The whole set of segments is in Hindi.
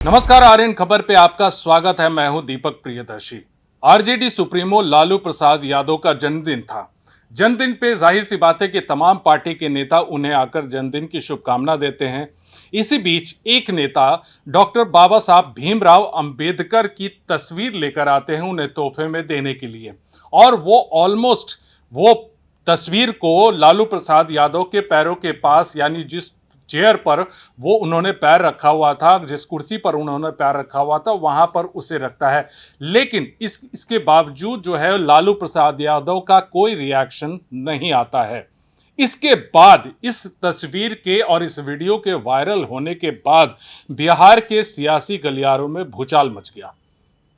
नमस्कार, आर्यन खबर पे आपका स्वागत है। मैं हूं दीपक प्रियदर्शी। आरजेडी सुप्रीमो लालू प्रसाद यादव का जन्मदिन था। जन्मदिन पे जाहिर सी बात है कि तमाम पार्टी के नेता उन्हें आकर जन्मदिन की शुभकामना देते हैं। इसी बीच एक नेता डॉक्टर बाबा साहब भीमराव अंबेडकर की तस्वीर लेकर आते हैं उन्हें तोहफे में देने के लिए, और वो तस्वीर को लालू प्रसाद यादव के पैरों के पास, यानी जिस चेयर पर वो उन्होंने पैर रखा हुआ था, जिस कुर्सी पर उन्होंने पैर रखा हुआ था, वहां पर उसे रखता है। लेकिन इसके बावजूद जो है लालू प्रसाद यादव का कोई रिएक्शन नहीं आता है। इसके बाद इस तस्वीर के और इस वीडियो के वायरल होने के बाद बिहार के सियासी गलियारों में भूचाल मच गया।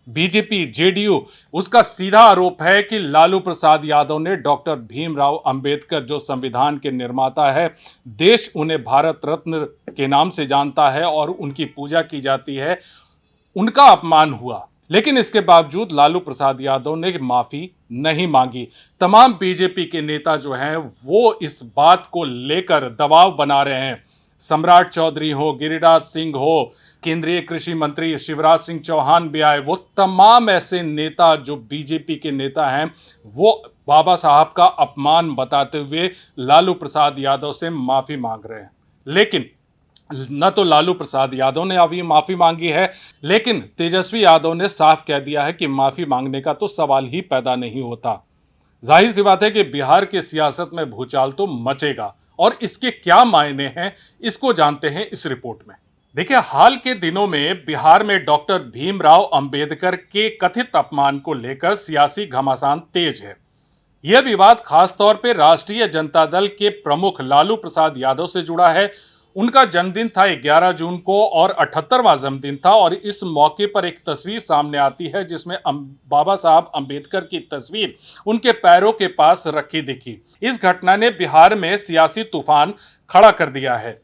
बीजेपी, जेडीयू, उसका सीधा आरोप है कि लालू प्रसाद यादव ने डॉक्टर भीमराव अंबेडकर, जो संविधान के निर्माता है, देश उन्हें भारत रत्न के नाम से जानता है और उनकी पूजा की जाती है, उनका अपमान हुआ। लेकिन इसके बावजूद लालू प्रसाद यादव ने माफी नहीं मांगी। तमाम बीजेपी के नेता जो हैं वो इस बात को लेकर दबाव बना रहे हैं। सम्राट चौधरी हो, गिरिराज सिंह हो, केंद्रीय कृषि मंत्री शिवराज सिंह चौहान भी आए, वो तमाम ऐसे नेता जो बीजेपी के नेता हैं वो बाबा साहब का अपमान बताते हुए लालू प्रसाद यादव से माफी मांग रहे हैं। लेकिन न तो लालू प्रसाद यादव ने अभी माफी मांगी है, लेकिन तेजस्वी यादव ने साफ कह दिया है कि माफी मांगने का तो सवाल ही पैदा नहीं होता। जाहिर सी बात है कि बिहार की सियासत में भूचाल तो मचेगा, और इसके क्या मायने हैं इसको जानते हैं इस रिपोर्ट में। देखिए, हाल के दिनों में बिहार में डॉक्टर भीमराव अंबेडकर के कथित अपमान को लेकर सियासी घमासान तेज है। यह विवाद खासतौर पर राष्ट्रीय जनता दल के प्रमुख लालू प्रसाद यादव से जुड़ा है। उनका जन्मदिन था 11 जून को और 78वां जन्मदिन था, और इस मौके पर एक तस्वीर सामने आती है जिसमें बाबा साहब अंबेडकर की तस्वीर उनके पैरों के पास रखी दिखी। इस घटना ने बिहार में सियासी तूफान खड़ा कर दिया है।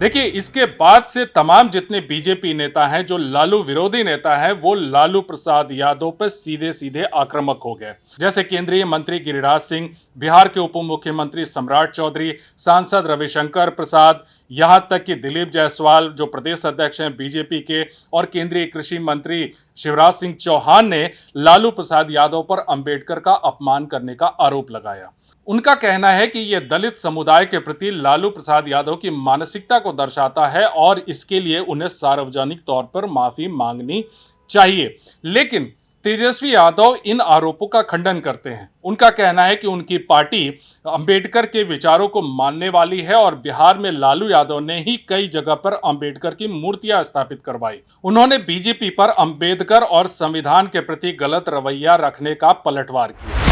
देखिए, इसके बाद से तमाम जितने बीजेपी नेता हैं, जो लालू विरोधी नेता हैं, वो लालू प्रसाद यादव पर सीधे सीधे आक्रामक हो गए। जैसे केंद्रीय मंत्री गिरिराज सिंह, बिहार के उप मुख्यमंत्री सम्राट चौधरी, सांसद रविशंकर प्रसाद, यहां तक कि दिलीप जायसवाल जो प्रदेश अध्यक्ष हैं बीजेपी के, और केंद्रीय कृषि मंत्री शिवराज सिंह चौहान ने लालू प्रसाद यादव पर अंबेडकर का अपमान करने का आरोप लगाया। उनका कहना है कि यह दलित समुदाय के प्रति लालू प्रसाद यादव की मानसिकता को दर्शाता है और इसके लिए उन्हें सार्वजनिक तौर पर माफी मांगनी चाहिए। लेकिन तेजस्वी यादव इन आरोपों का खंडन करते हैं। उनका कहना है कि उनकी पार्टी अंबेडकर के विचारों को मानने वाली है, और बिहार में लालू यादव ने ही कई जगह पर अंबेडकर की मूर्तियां स्थापित करवाई। उन्होंने बीजेपी पर अंबेडकर और संविधान के प्रति गलत रवैया रखने का पलटवार किया।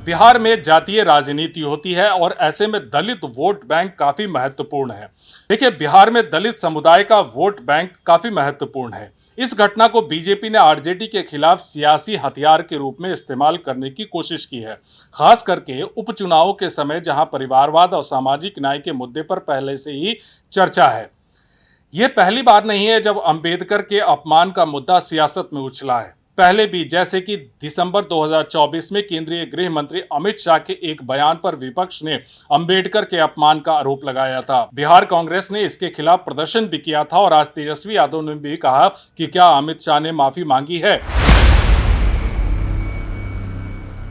बिहार में जातीय राजनीति होती है और ऐसे में दलित वोट बैंक काफी महत्वपूर्ण है। देखिए, बिहार में दलित समुदाय का वोट बैंक काफी महत्वपूर्ण है। इस घटना को बीजेपी ने आरजेडी के खिलाफ सियासी हथियार के रूप में इस्तेमाल करने की कोशिश की है, खास करके उपचुनावों के समय, जहां परिवारवाद और सामाजिक न्याय के मुद्दे पर पहले से ही चर्चा है। यह पहली बार नहीं है जब अंबेडकर के अपमान का मुद्दा सियासत में उछला है। पहले भी, जैसे कि दिसंबर 2024 में केंद्रीय गृह मंत्री अमित शाह के एक बयान पर विपक्ष ने अंबेडकर के अपमान का आरोप लगाया था। बिहार कांग्रेस ने इसके खिलाफ प्रदर्शन भी किया था, और आज तेजस्वी यादव ने भी कहा कि क्या अमित शाह ने माफी मांगी है।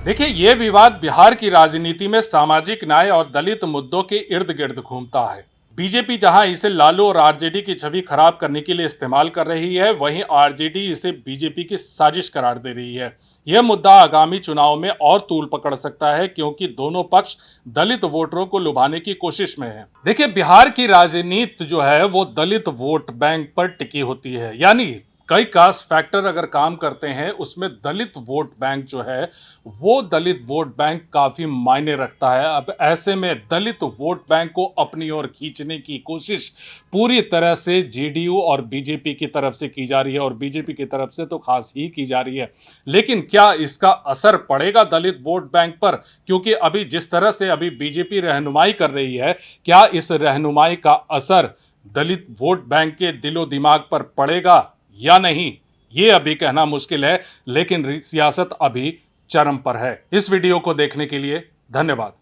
देखिए, यह विवाद बिहार की राजनीति में सामाजिक न्याय और दलित मुद्दों के इर्द गिर्द घूमता है। बीजेपी जहां इसे लालू और आरजेडी की छवि खराब करने के लिए इस्तेमाल कर रही है, वहीं आरजेडी इसे बीजेपी की साजिश करार दे रही है। यह मुद्दा आगामी चुनाव में और तूल पकड़ सकता है, क्योंकि दोनों पक्ष दलित वोटरों को लुभाने की कोशिश में है। देखिए, बिहार की राजनीति जो है वो दलित वोट बैंक पर टिकी होती है, यानी कई कास्ट फैक्टर अगर काम करते हैं उसमें दलित वोट बैंक जो है वो दलित वोट बैंक काफी मायने रखता है। अब ऐसे में दलित वोट बैंक को अपनी ओर खींचने की कोशिश पूरी तरह से जेडीयू और बीजेपी की तरफ से की जा रही है, और बीजेपी की तरफ से तो खास ही की जा रही है। लेकिन क्या इसका असर पड़ेगा दलित वोट बैंक पर? क्योंकि अभी जिस तरह से अभी बीजेपी रहनुमाई कर रही है, क्या इस रहनुमाई का असर दलित वोट बैंक के दिलो दिमाग पर पड़ेगा या नहीं, ये अभी कहना मुश्किल है। लेकिन सियासत अभी चरम पर है। इस वीडियो को देखने के लिए धन्यवाद।